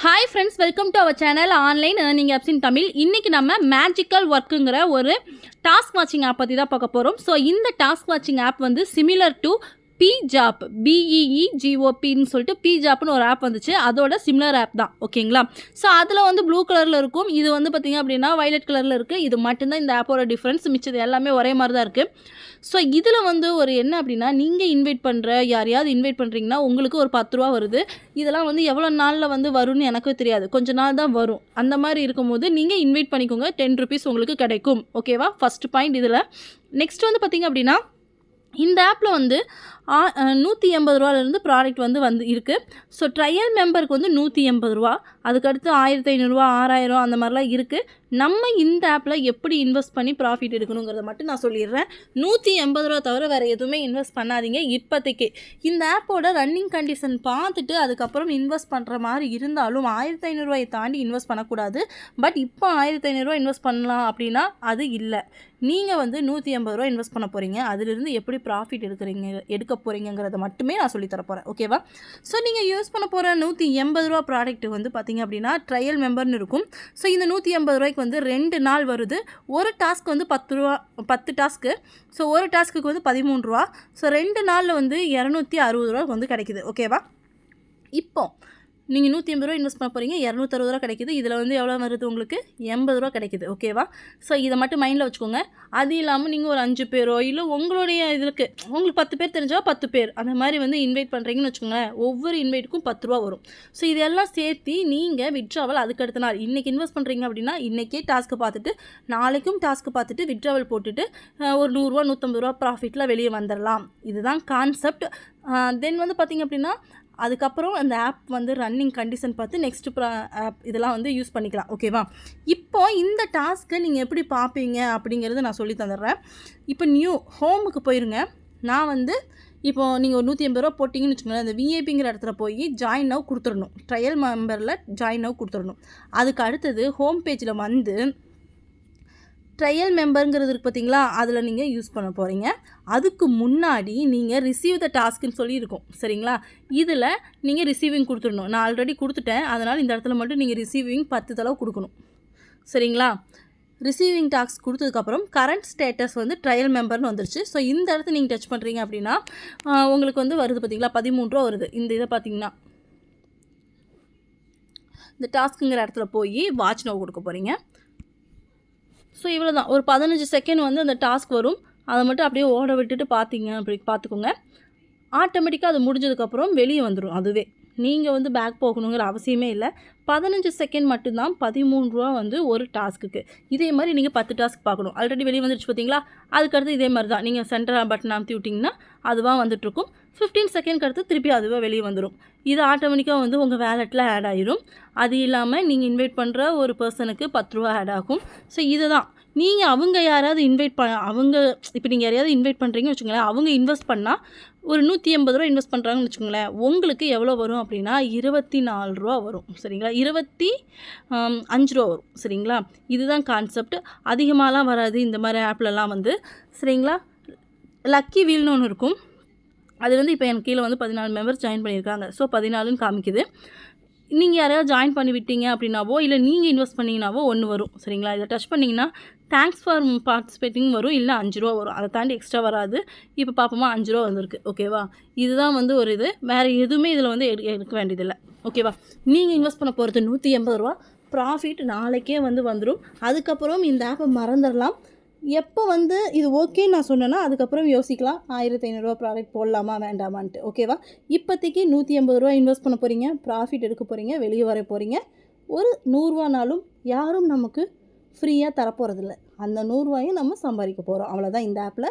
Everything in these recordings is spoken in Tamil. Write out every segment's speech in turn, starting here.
Hi friends, welcome to our channel online earning apps in Tamil. இன்றைக்கி நம்ம மேஜிக்கல் ஒர்க்குங்கிற ஒரு டாஸ்க் வாட்சிங் ஆப் பற்றி தான் பார்க்க போகிறோம். ஸோ இந்த டாஸ்க் வாட்சிங் ஆப் வந்து சிமிலர் டு பிஜாப், BEEGOPன்னு சொல்லிட்டு பிஜாப்னு ஒரு ஆப் வந்துச்சு. அதோட சிமிலர் ஆப் தான், ஓகேங்களா? ஸோ அதில் வந்து ப்ளூ கலரில் இருக்கும், இது வந்து பார்த்திங்க அப்படின்னா வயலட் கலரில் இருக்குது. இது மட்டும்தான் இந்த ஆப்போட டிஃப்ரென்ஸ், மிச்சது எல்லாமே ஒரே மாதிரி தான் இருக்குது. ஸோ இதில் வந்து ஒரு என்ன அப்படின்னா, நீங்கள் இன்வைட் பண்ணுற யாரையாவது இன்வைட் பண்ணுறீங்கன்னா உங்களுக்கு ஒரு 10 ரூபா வருது. இதெல்லாம் வந்து எவ்வளோ நாளில் வந்து வரும்னு எனக்கு தெரியாது, கொஞ்ச நாள் தான் வரும். அந்த மாதிரி இருக்கும்போது நீங்கள் இன்வைட் பண்ணிக்கோங்க, 10 ருபீஸ் உங்களுக்கு கிடைக்கும், ஓகேவா? ஃபஸ்ட் பாயிண்ட் இதில். நெக்ஸ்ட் வந்து பார்த்திங்க அப்படின்னா, இந்த ஆப்பில் வந்து 180 ரூபாலேருந்து ப்ராடக்ட் வந்து இருக்குது. ஸோ ட்ரையல் மெம்பருக்கு வந்து 180 ரூபா, அதுக்கடுத்து 1500 ரூபா, 6000 அந்த மாதிரிலாம் இருக்குது. நம்ம இந்த ஆப்பில் எப்படி இன்வெஸ்ட் பண்ணி ப்ராஃபிட் எடுக்கணுங்கிறத மட்டும் நான் சொல்லிடுறேன். 180 ரூபா தவிர வேறு எதுவுமே இன்வெஸ்ட் பண்ணாதீங்க இப்போதைக்கு. இந்த ஆப்போட ரன்னிங் கண்டிஷன் பார்த்துட்டு அதுக்கப்புறம் இன்வெஸ்ட் பண்ணுற மாதிரி இருந்தாலும் 1500 ரூபாயை தாண்டி இன்வெஸ்ட் பண்ணக்கூடாது. பட் இப்போ 1500 ரூபா இன்வெஸ்ட் பண்ணலாம் அப்படின்னா அது இல்லை. நீங்கள் வந்து 180 ரூபா இன்வெஸ்ட் பண்ண போகிறீங்க, அதிலிருந்து எப்படி ப்ராஃபிட் எடுக்க போகிறீங்கிறத மட்டுமே நான் சொல்லித்தர போகிறேன், ஓகேவா? ஸோ நீங்கள் யூஸ் பண்ண போகிற 180 ரூபா ப்ராடக்ட் வந்து பார்த்திங்க அப்படின்னா ட்ரையல் மெம்பர்னு இருக்கும். ஸோ இந்த 180 ரூபாய்க்கு வந்து 2 நாள் வருது. ஒரு டாஸ்க் வந்து 10 ரூபா, 10 டாஸ்க்கு. ஸோ ஒரு டாஸ்க்கு வந்து 13 ரூபா. ஸோ 2 நாளில் வந்து 260 ரூபா வந்து கிடைக்குது, ஓகேவா? இப்போ நீங்கள் 180 ரூபா இன்வெஸ்ட் பண்ண போகிறீங்க, 260 ரூபா கிடைக்குது. இதில் வந்து எவ்வளோ வருது உங்களுக்கு? 80 ரூபா கிடைக்குது, ஓகேவா? ஸோ இதை மட்டும் மைண்டில் வச்சுக்கோங்க. அது இல்லாமல் நீங்கள் ஒரு 5 பேரோ இல்லை உங்களுடைய இதுக்கு உங்களுக்கு 10 பேர் தெரிஞ்சால் 10 பேர் அந்த மாதிரி வந்து இன்வைட் பண்ணுறீங்கன்னு வச்சுக்கோங்களேன். ஒவ்வொரு இன்வைட்டுக்கும் 10 ரூபா வரும். ஸோ இதெல்லாம் சேர்த்து நீங்கள் விட்ராவல் அதுக்கடுத்த நாள் இன்றைக்கி இன்வெஸ்ட் பண்ணுறீங்க அப்படின்னா இன்றைக்கே டாஸ்க்கு பார்த்துட்டு நாளைக்கும் டாஸ்க்கு பார்த்துட்டு விட்ராவல் போட்டுட்டு ஒரு 100 ரூபா 150 ரூபா ப்ராஃபிட்டில் வெளியே வந்துடலாம். இதுதான் கான்செப்ட். தென் வந்து பார்த்திங்க அப்படின்னா அதுக்கப்புறம் அந்த ஆப் வந்து ரன்னிங் கண்டிஷன் பார்த்து நெக்ஸ்ட் ஆப் இதெல்லாம் வந்து யூஸ் பண்ணிக்கலாம், ஓகேவா? இப்போ இந்த டாஸ்க்கை நீங்கள் எப்படி பார்ப்பீங்க அப்படிங்கிறது நான் சொல்லி தந்துடுறேன். இப்போ நியூ ஹோமுக்கு போயிருங்க. நான் வந்து இப்போது நீங்கள் ஒரு 180 ரூபா போட்டிங்கன்னு வச்சுக்கோங்களேன், அந்த விஐபிங்கிற இடத்துல போய் ஜாயின் நவ் கொடுத்துடணும். ட்ரையல் மெம்பரில் ஜாயின் நவ் கொடுத்துடணும். அதுக்கு அடுத்தது ஹோம் பேஜில் வந்து ட்ரையல் மெம்பருங்கிறது இருக்குது பார்த்தீங்களா, அதில் நீங்கள் யூஸ் பண்ண போகிறீங்க. அதுக்கு முன்னாடி நீங்கள் ரிசீவ் த டாஸ்க்குன்னு சொல்லி இருக்கும், சரிங்களா? இதில் நீங்கள் ரிசீவிங் கொடுத்துடணும். நான் ஆல்ரெடி கொடுத்துட்டேன், அதனால் இந்த இடத்துல மட்டும் நீங்கள் ரிசீவிங் 10 தடவை கொடுக்கணும், சரிங்களா? ரிசீவிங் டாஸ்க் கொடுத்ததுக்கப்புறம் கரண்ட் ஸ்டேட்டஸ் வந்து ட்ரையல் மெம்பர்னு வந்துருச்சு. ஸோ இந்த இடத்துல நீங்கள் டச் பண்ணுறீங்க அப்படின்னா உங்களுக்கு வந்து வருது பார்த்தீங்களா, 13 ரூபா வருது. இந்த இதை பார்த்தீங்கன்னா இந்த டாஸ்க்குங்கிற இடத்துல போய் வாட்ச் நவ் கொடுக்க போகிறீங்க. ஸோ இவ்வளோ தான், ஒரு 15 செகண்ட் வந்து அந்த டாஸ்க் வரும். அதை மட்டும் அப்படியே ஓட விட்டுட்டு பார்த்தீங்க அப்படி பார்த்துக்கோங்க. ஆட்டோமேட்டிக்காக அது முடிஞ்சதுக்கப்புறம் வெளியே வந்துடும். அதுவே நீங்கள் வந்து பேக் போகணுங்கிற அவசியமே இல்லை. 15 செகண்ட் மட்டும்தான் 13 ரூபா வந்து ஒரு டாஸ்க்குக்கு. இதே மாதிரி நீங்கள் 10 டாஸ்க் பார்க்கணும். ஆல்ரெடி வெளியே வந்துடுச்சு பார்த்தீங்களா? அதுக்கடுத்து இதே மாதிரி தான் நீங்கள் சென்டர் பட்டன் அமுத்தி விட்டிங்கன்னா அதுவாக வந்துட்டுருக்கும். 15 செகண்ட் அடுத்து திருப்பி அதுவாக வெளியே வந்துடும். இது ஆட்டோமேட்டிக்காக வந்து உங்கள் வேலெட்டில் ஆட் ஆகிடும். அது இல்லாமல் நீங்கள் இன்வைட் பண்ணுற ஒரு பர்சனுக்கு 10 ரூபா ஆட் ஆகும். ஸோ இதுதான் நீங்கள் அவங்க யாராவது அவங்க இப்போ நீங்கள் யாரையாவது இன்வைட் பண்ணுறீங்கன்னு வச்சுக்கோங்களேன், அவங்க இன்வெஸ்ட் பண்ணால் ஒரு 180 ரூபா இன்வெஸ்ட் பண்ணுறாங்கன்னு வச்சுக்கோங்களேன், உங்களுக்கு எவ்வளோ வரும் அப்படின்னா 24 ரூபா வரும், சரிங்களா? 25 ரூபா வரும், சரிங்களா? இதுதான் கான்செப்ட். அதிகமாகலாம் வராது இந்த மாதிரி ஆப்லலாம் வந்து, சரிங்களா? லக்கி வீல்னு ஒன்று இருக்கும். அது வந்து இப்போ எனக்கு கீழே வந்து 14 மெம்பர்ஸ் ஜாயின் பண்ணியிருக்காங்க. ஸோ 14ன்னு காமிக்குது. நீங்கள் யாரையாவது ஜாயின் பண்ணி விட்டீங்க அப்படின்னாவோ இல்லை நீங்கள் இன்வெஸ்ட் பண்ணிங்கனாவோ ஒன்று வரும், சரிங்களா? இதை டச் பண்ணிங்கன்னா தேங்க்ஸ் ஃபார் பார்ட்டிசிபேட்டிங் வரும், இல்லை 5 ரூபா வரும். அதை தாண்டி எக்ஸ்ட்ரா வராது. இப்போ பார்ப்போமா, 5 ரூபா வந்திருக்கு, ஓகேவா? இதுதான் வந்து ஒரு இது. வேறு எதுவுமே இதில் வந்து எடுக்க வேண்டியதில்லை, ஓகேவா? நீங்கள் இன்வெஸ்ட் பண்ண போகிறது 180 ரூபா. ப்ராஃபிட் நாளைக்கே வந்து வந்துடும். அதுக்கப்புறம் இந்த ஆப்பை மறந்துடலாம். எப்போ வந்து இது ஓகேன்னு நான் சொன்னேன்னா அதுக்கப்புறம் யோசிக்கலாம் 1500 ரூபா ப்ராடக்ட் போடலாமா வேண்டாமான்ட்டு, ஓகேவா? இப்போதைக்கு 180 ரூபா இன்வெஸ்ட் பண்ண போகிறீங்க, ப்ராஃபிட் எடுக்க போகிறீங்க, வெளியே வர போகிறீங்க. ஒரு 100 ரூபானாலும் யாரும் நமக்கு ஃப்ரீயாக தரப்போகிறதில்ல. அந்த 100 ரூபாயும் நம்ம சம்பாதிக்க போகிறோம், அவ்வளோதான் இந்த ஆப்பில்.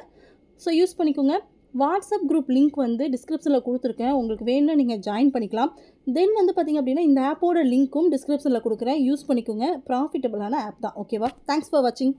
ஸோ யூஸ் பண்ணிக்கோங்க. வாட்ஸ்அப் குரூப் லிங்க் வந்து டிஸ்கிரிப்ஷனில் கொடுத்துருக்கேன், உங்களுக்கு வேணும்னா நீங்கள் ஜாயின் பண்ணிக்கலாம். தென் வந்து பார்த்திங்க அப்படின்னா இந்த ஆப்போட லிங்க்கும் டிஸ்கிரிப்ஷனில் கொடுக்குறேன், யூஸ் பண்ணிக்கோங்க. ப்ராஃபிட்டபிளான ஆப் தான், ஓகேவா? தேங்க்ஸ் ஃபார் வாட்சிங்.